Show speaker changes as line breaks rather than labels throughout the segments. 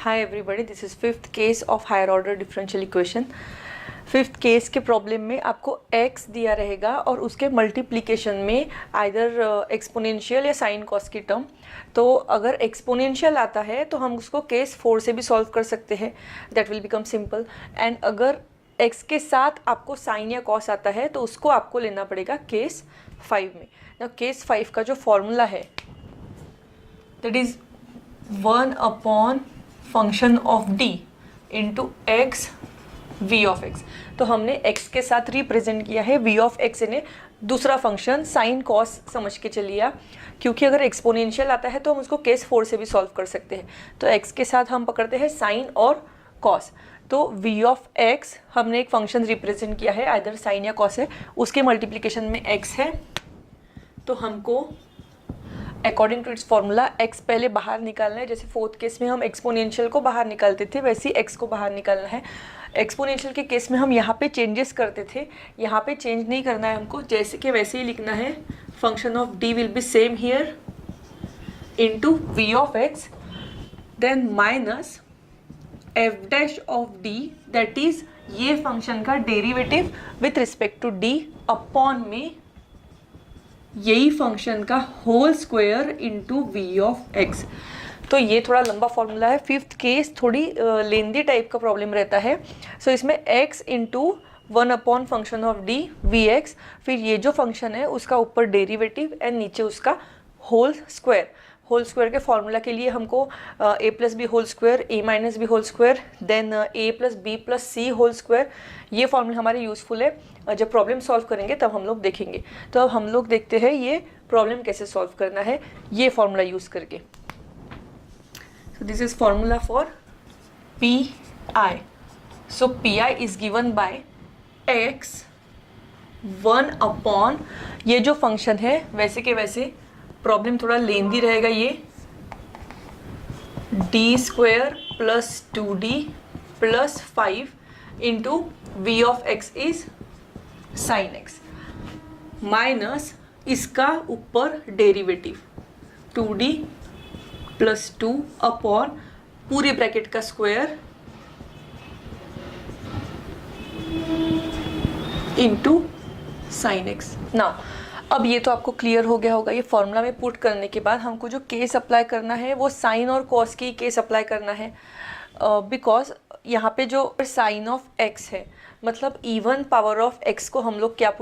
Hi everybody, this is fifth case of higher order differential equation. Fifth case के problem में आपको x दिया रहेगा और उसके मल्टीप्लिकेशन में आइदर एक्सपोनेंशियल या साइन कॉस की टर्म. तो अगर एक्सपोनेंशियल आता है तो हम उसको केस 4 से भी सॉल्व कर सकते हैं, that will become simple. And अगर x के साथ आपको साइन या कॉस आता है तो उसको आपको लेना पड़ेगा केस 5 में. ना केस 5 का जो फॉर्मूला है that is 1 upon function of d into x v of x. तो हमने x के साथ रिप्रेजेंट किया है v ऑफ x इन्हें दूसरा फंक्शन साइन कॉस समझ के चलिए, क्योंकि अगर एक्सपोनेंशियल आता है तो हम उसको केस 4 से भी सॉल्व कर सकते हैं. तो x के साथ हम पकड़ते हैं साइन और कॉस. तो v ऑफ x हमने एक फंक्शन रिप्रेजेंट किया है, आइदर साइन या कॉस है, उसके मल्टीप्लिकेशन में x है. तो हमको according to its formula x पहले बाहर निकालना है. जैसे फोर्थ केस में हम एक्सपोनेंशियल को बाहर निकालते थे वैसे ही x को बाहर निकालना है. एक्सपोनेंशियल के केस में हम यहाँ पे चेंजेस करते थे, यहाँ पे चेंज नहीं करना है हमको, जैसे कि वैसे ही लिखना है. Function of d will be same here into v of x then minus f dash of d that is ये फंक्शन का derivative with respect to d upon में यही फंक्शन का whole square into V of X. तो ये थोड़ा लंबा formula है. फिफ्थ केस थोड़ी लेंदी टाइप का प्रॉब्लम रहता है. सो इसमें x into 1 upon function of D V X, फिर ये जो फंक्शन है उसका ऊपर डेरिवेटिव एंड नीचे उसका होल स्क्वायर. होल स्क्वायर के फॉर्मूला के लिए हमको a plus B whole square, A minus B whole square, then a plus B plus C whole square, ये फॉर्मूला हमारे यूज़फुल है. जब प्रॉब्लम सॉल्व करेंगे तब हम लोग देखेंगे. तो अब हम लोग देखते हैं ये प्रॉब्लम कैसे सॉल्व करना है ये फॉर्मूला यूज़ करके. सो this is formula for P I. So P I is given by x 1 upon ये जो फंक्शन है वैसे के वैसे प्रॉब्लम थोड़ा लेंदी रहेगा. ये D square plus 2d plus 5 into V of X is sine X minus इसका ऊपर डेरिवेटिव 2d प्लस 2 अपॉन पूरे ब्रैकेट का square into sine X. Now अब ये तो आपको क्लियर हो गया होगा. ये फॉर्मूला में पुट करने के बाद हमको जो केस अप्लाई करना है वो साइन और कॉस की केस अप्लाई करना है, बिकॉज यहाँ पे जो साइन ऑफ एक्स है मतलब इवन पावर ऑफ एक्स को हम लोग क्या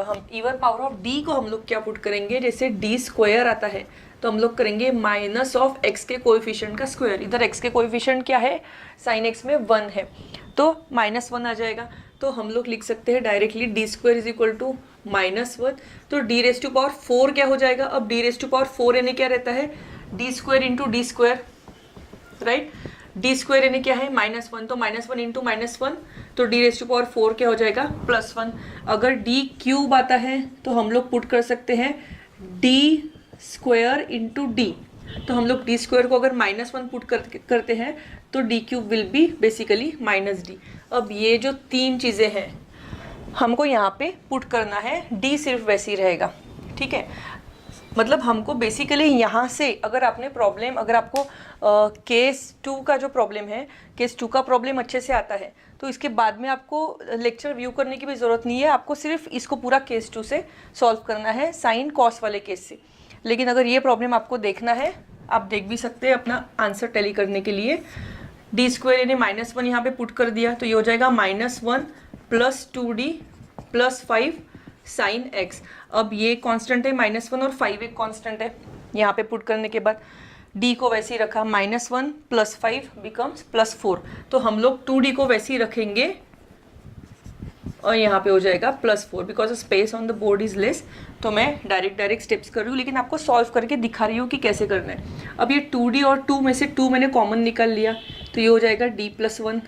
हम इवन पावर ऑफ डी को हम लोग क्या पुट करेंगे. जैसे डी स्क्वायर आता है तो हम लोग करेंगे माइनस ऑफ एक्स के कोएफिशिएंट का स्क्वायर. इधर एक्स के कोएफिशिएंट क्या है, साइन एक्स में 1 है तो -1 आ जाएगा. तो हम लोग लिख सकते हैं directly D square is equal to -1. तो डी रेज टू पावर 4 क्या हो जाएगा. अब डी रेज टू पावर 4 यानी क्या रहता है, D square into D square, right. D square यानी क्या है -1, तो -1 इंटू -1 तो डी रेज टू पावर 4 क्या हो जाएगा +1. अगर डी क्यूब आता है तो हम लोग पुट कर सकते हैं डी स्क्वायर इंटू डी. तो हम लोग डी स्क्वायर को अगर -1 पुट करते हैं तो D cube will be basically -d. अब ये जो तीन चीज़ें हैं हमको यहाँ पे पुट करना है, डी सिर्फ वैसे ही रहेगा, ठीक है. मतलब हमको बेसिकली यहाँ से अगर आपको केस 2 का जो प्रॉब्लम है, केस 2 का प्रॉब्लम अच्छे से आता है तो इसके बाद में आपको लेक्चर व्यू करने की भी ज़रूरत नहीं है. आपको सिर्फ इसको पूरा केस 2 से सॉल्व करना है, साइन कॉस वाले केस से. लेकिन अगर ये प्रॉब्लम आपको देखना है आप देख भी सकते हैं अपना आंसर टैली करने के लिए. डी स्क्वायर यानी -1 यहाँ पे पुट कर दिया तो ये हो जाएगा -1 plus 2d plus 5 sine x. अब ये कांस्टेंट है -1 और 5 एक कांस्टेंट है. यहाँ पे पुट करने के बाद d को वैसे ही रखा, -1 प्लस 5 बिकम्स +4. तो हम लोग 2d को वैसे ही रखेंगे और यहाँ पे हो जाएगा +4 because space on the board is less. तो मैं डायरेक्ट स्टेप्स कर रही हूँ लेकिन आपको सॉल्व करके दिखा रही हूँ कि कैसे करना है. अब ये 2d और 2 में से 2 मैंने कॉमन निकाल लिया तो ये हो जाएगा d प्लस 1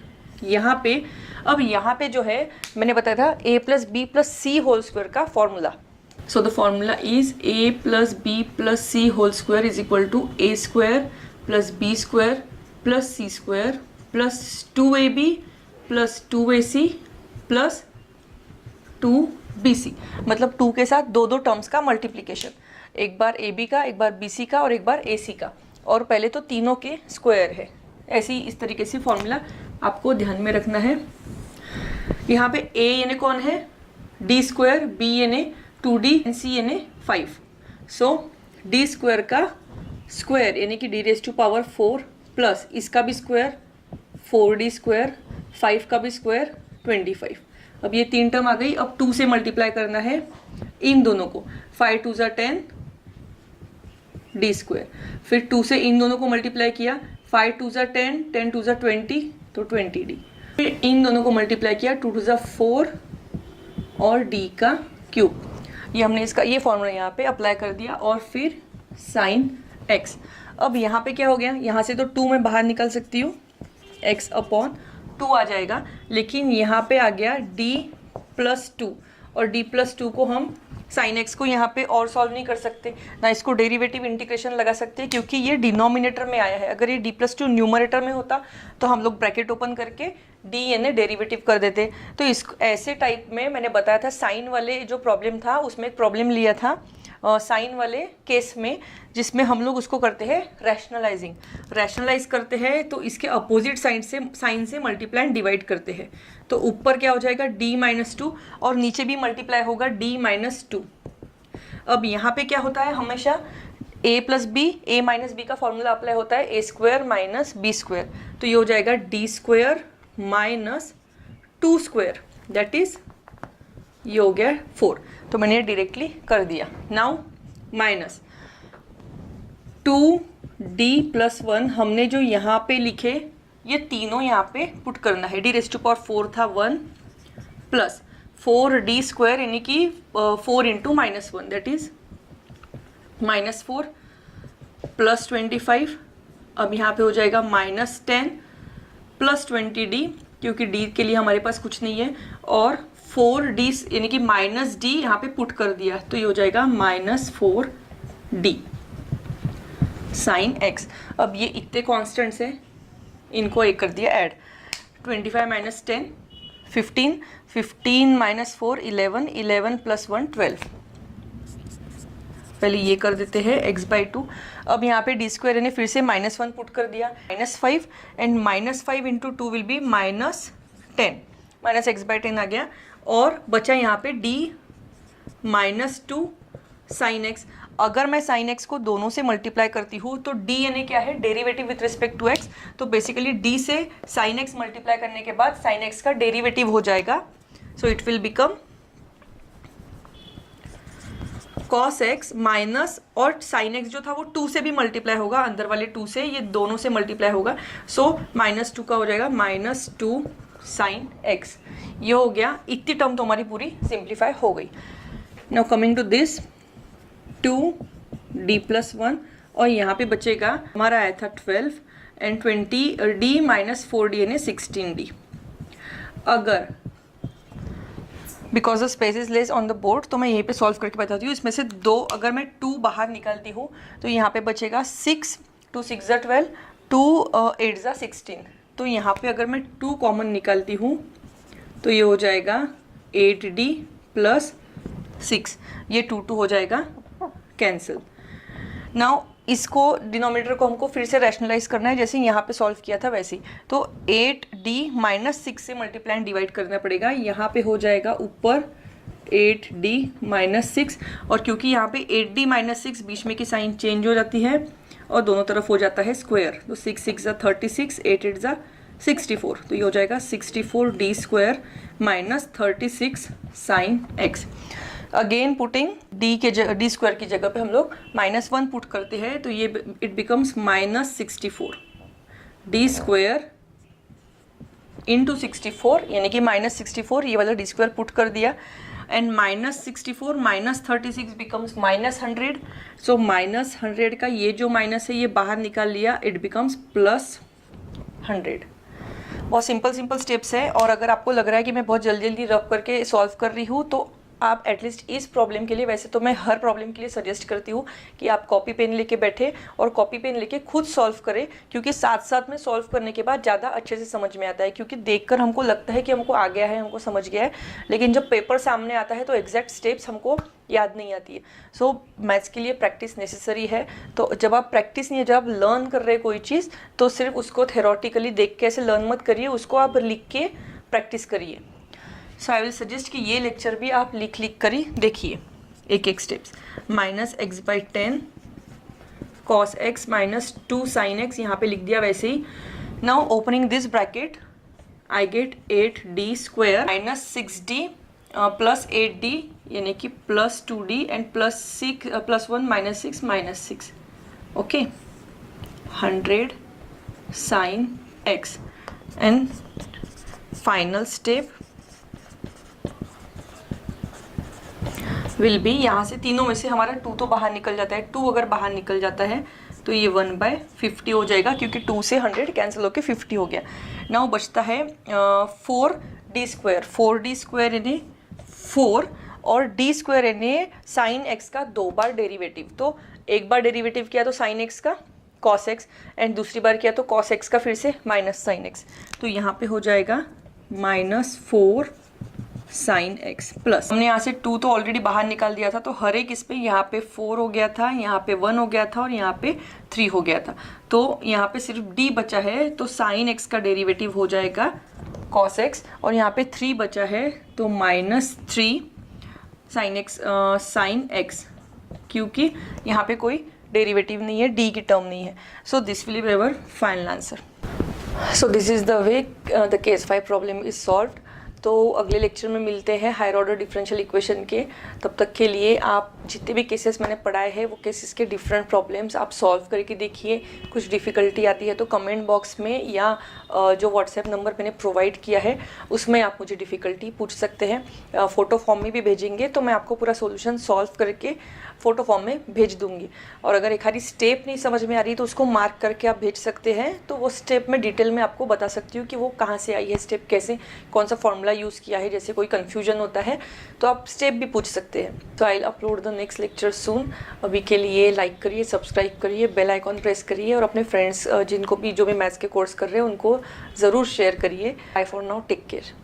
यहाँ पे. अब यहाँ पे जो है मैंने बताया था a plus B plus C whole square का formula. So the formula is a plus B plus C whole square is equal to a square plus b square plus c square plus 2ab plus 2ac plus 2bc. मतलब 2 के साथ दो terms का multiplication, एक बार ab का, एक बार bc का और एक बार ac का, और पहले तो तीनों के स्क्वायर है. ऐसी इस तरीके से फॉर्मूला आपको ध्यान में रखना है। यहाँ पे a यानी कौन है, d स्क्वायर, b यानी 2d, c यानी 5। सो d स्क्वायर का स्क्वायर यानी कि d raise to power 4 plus इसका भी स्क्वायर 4d स्क्वायर, 5 का भी स्क्वायर 25। अब ये 3 टर्म आ गई। अब 2 से मल्टीप्लाई करना है इन दोनों को, 5 2 ज़ा 10 d स्क्वायर, फिर 2 से इन दोनों को मल्टीप्लाई किया, 5 2 ज़ा 10, 10 2 ज़ा 20 तो 20d, फिर इन दोनों को मल्टीप्लाई किया 2 2 ज़ा 4 और d का क्यूब। ये हमने इसका ये फॉर्मूला यहाँ पे अप्लाई कर दिया और फिर साइन x। अब यहाँ पे क्या हो गया, यहाँ से तो 2 मैं बाहर निकाल सकती हूँ, x अपॉन 2 आ जाएगा, लेकिन यहाँ पे आ गया d प्लस 2 और d प्लस 2 को हम साइन x को यहाँ पे और सॉल्व नहीं कर सकते, ना इसको डेरिवेटिव इंटीग्रेशन लगा सकते हैं क्योंकि ये डिनोमिनेटर में आया है। अगर ये d प्लस 2 न्यूमरेटर में होता तो हम लोग ब्रैकेट ओपन करके d यानी डेरिवेटिव कर देते। तो इस ऐसे टाइप में मैंने बताया था साइन वाले जो प्रॉब्लम था उसमें एक प्रॉब्लम लिया था साइन वाले केस में, जिसमें हम लोग उसको करते हैं रैशनलाइज करते हैं, तो इसके अपोजिट साइन से मल्टीप्लाई एंड डिवाइड करते हैं। तो ऊपर क्या हो जाएगा d माइनस 2 और नीचे भी मल्टीप्लाई होगा d माइनस 2। अब यहाँ पे क्या होता है, हमेशा a plus B, a minus B का फॉर्मूला अप्लाई होता है, a square minus B square, तो ये हो जाएगा d square minus 2 square, that is ये हो गया 4। तो मैंने डायरेक्टली कर दिया। नाउ माइनस 2d प्लस 1 हमने जो यहाँ पे लिखे ये तीनों यहाँ पे पुट करना है। d रेज़ टू पावर 4 था 1 प्लस 4d स्क्वायर यानी कि 4 into minus 1 that is minus 4 plus 25। अब यहाँ पे हो जाएगा माइनस 10 प्लस 20d क्योंकि d के लिए हमारे पास कुछ नहीं है, और 4d यानी कि माइनस d यहाँ पे पुट कर दिया, तो ये हो जाएगा माइनस 4d साइन x। अब ये इतने कॉन्स्टेंट्स हैं, इनको एक कर दिया ऐड, 25 माइनस 10 15, 15 माइनस 4 11, 11 प्लस 1 12। पहले ये कर देते हैं x/2। अब यहाँ पे d स्क्वायर यानी फिर से माइनस 1 पुट कर दिया, minus 5 and minus 5 into 2 will be minus 10, minus x/10 आ गया, और बचा यहाँ पे d माइनस 2 साइन x। अगर मैं साइन x को दोनों से मल्टीप्लाई करती हूँ तो d यानी क्या है, derivative with respect to x, तो बेसिकली d से साइन x मल्टीप्लाई करने के बाद साइन x का डेरिवेटिव हो जाएगा, so it will become cos x minus, और साइन x जो था वो 2 से भी मल्टीप्लाई होगा, अंदर वाले 2 से, ये दोनों से मल्टीप्लाई होगा, सो माइनस 2 का हो जाएगा माइनस 2 साइन x। ये हो गया, इतनी टर्म तो हमारी पूरी सिंप्लीफाई हो गई। Now coming to this 2d plus 1, और यहाँ पे बचेगा हमारा आया था 12 एंड 20d माइनस 4d यानी 16d। अगर because the space is less on the board तो मैं यहीं पे सॉल्व करके बताती हूँ। इसमें से 2 अगर मैं 2 बाहर निकालती हूँ तो यहाँ पे बचेगा 6, 2 6 ज़ा 12, 2 8 ज़ा 16, तो यहाँ पे अगर मैं 2 कॉमन निकालती हूँ तो ये हो जाएगा 8d प्लस 6, ये 2 2 हो जाएगा कैंसिल। नाउ इसको डिनोमिनेटर को हमको फिर से रैशनलाइज करना है, जैसे यहाँ पे सॉल्व किया था वैसे ही, तो 8d माइनस 6 से मल्टीप्लाई डिवाइड करना पड़ेगा। यहाँ पे हो जाएगा ऊपर 8d माइनस 6, और क्योंकि यहाँ पे 8d माइनस 6 बीच में की साइन चेंज हो जाती है और दोनों तरफ हो जाता है स्क्वायर, तो 6 6 ज़ा 36, 8 8 ज़ा 64, तो ये हो जाएगा 64d square minus 36 sine x। Again putting d square की जगह पे हम लोग माइनस 1 पुट करते हैं, तो ये it becomes minus 64 d square into 64 यानी कि माइनस 64, ये वाला d स्क्वायर पुट कर दिया, and minus 64 minus 36 becomes minus 100, so minus 100 का ये जो माइनस है ये बाहर निकाल लिया, इट बिकम्स प्लस 100। बहुत सिंपल स्टेप्स है, और अगर आपको लग रहा है कि मैं बहुत जल्दी रफ करके सॉल्व कर रही हूँ तो आप एटलीस्ट इस प्रॉब्लम के लिए, वैसे तो मैं हर प्रॉब्लम के लिए सजेस्ट करती हूँ कि आप कॉपी पेन लेके बैठे और कॉपी पेन लेके खुद सॉल्व करें, क्योंकि साथ साथ में सॉल्व करने के बाद ज़्यादा अच्छे से समझ में आता है। क्योंकि देखकर हमको लगता है कि हमको आ गया है, हमको समझ गया है, लेकिन जब पेपर सामने आता है तो एग्जैक्ट स्टेप्स हमको याद नहीं आती है। सो मैथ्स के लिए प्रैक्टिस नेसेसरी है। तो जब आप प्रैक्टिस नहीं है, जब आप लर्न कर रहे हैं कोई चीज़, तो सिर्फ उसको थेरोटिकली देख के ऐसे लर्न मत करिए, उसको आप लिख के प्रैक्टिस करिए। सो आई विल सजेस्ट कि ये लेक्चर भी आप लिख कर देखिए एक एक steps. -x/10 cos x minus 2 sin x, यहाँ पे लिख दिया वैसे ही। Now opening this bracket I get 8d square minus 6d plus 8d यानी कि plus 2d and plus 1 minus 6 okay 100 sin x and final step will be, यहाँ से तीनों में से हमारा 2 तो बाहर निकल जाता है। 2 अगर बाहर निकल जाता है तो ये 1/50 हो जाएगा, क्योंकि 2 से 100 कैंसिल होकर 50 हो गया। नाउ बचता है 4d स्क्वायर। 4d स्क्वायर यानी 4 और d स्क्वायर यानी साइन x का 2 बार डेरिवेटिव। तो एक बार डेरिवेटिव किया तो साइन x का cos x, एंड दूसरी बार किया तो cos x का फिर से माइनस साइन x। तो यहाँ पे हो जाएगा -4 sin x प्लस, हमने यहाँ से 2 तो ऑलरेडी बाहर निकाल दिया था, तो हर एक इस पे यहाँ पे 4 हो गया था, यहाँ पे 1 हो गया था और यहाँ पे 3 हो गया था। तो यहाँ पे सिर्फ d बचा है, तो sin x का डेरिवेटिव हो जाएगा cos x, और यहाँ पे 3 बचा है तो -3 sin x, क्योंकि यहाँ पे कोई डेरिवेटिव नहीं है, d की टर्म नहीं है। So this will be our final answer. So this is the way the case 5 problem is solved. तो अगले लेक्चर में मिलते हैं हायर ऑर्डर डिफरेंशियल इक्वेशन के। तब तक के लिए आप जितने भी केसेस मैंने पढ़ाए हैं वो केसेस के डिफरेंट प्रॉब्लम्स आप सॉल्व करके देखिए। कुछ डिफ़िकल्टी आती है तो कमेंट बॉक्स में या जो व्हाट्सएप नंबर मैंने प्रोवाइड किया है उसमें आप मुझे डिफ़िकल्टी पूछ सकते हैं। फ़ोटो फॉर्म में भी भेजेंगे तो मैं आपको पूरा सोल्यूशन सॉल्व करके फ़ोटो फॉर्म में भेज दूँगी। और अगर एक आधी स्टेप नहीं समझ में आ रही तो उसको मार्क करके आप भेज सकते हैं, तो वो स्टेप में डिटेल में आपको बता सकती हूँ कि वो कहाँ से आई है स्टेप, कैसे कौन सा फॉर्मूला यूज़ किया है। जैसे कोई कन्फ्यूजन होता है तो आप स्टेप भी पूछ सकते हैं। तो I will upload the next lecture soon. अभी के लिए लाइक करिए, सब्सक्राइब करिए, बेल आइकॉन प्रेस करिए और अपने फ्रेंड्स जिनको भी जो भी मैथ्स के कोर्स कर रहे हैं उनको ज़रूर शेयर करिए। Bye for now, take care.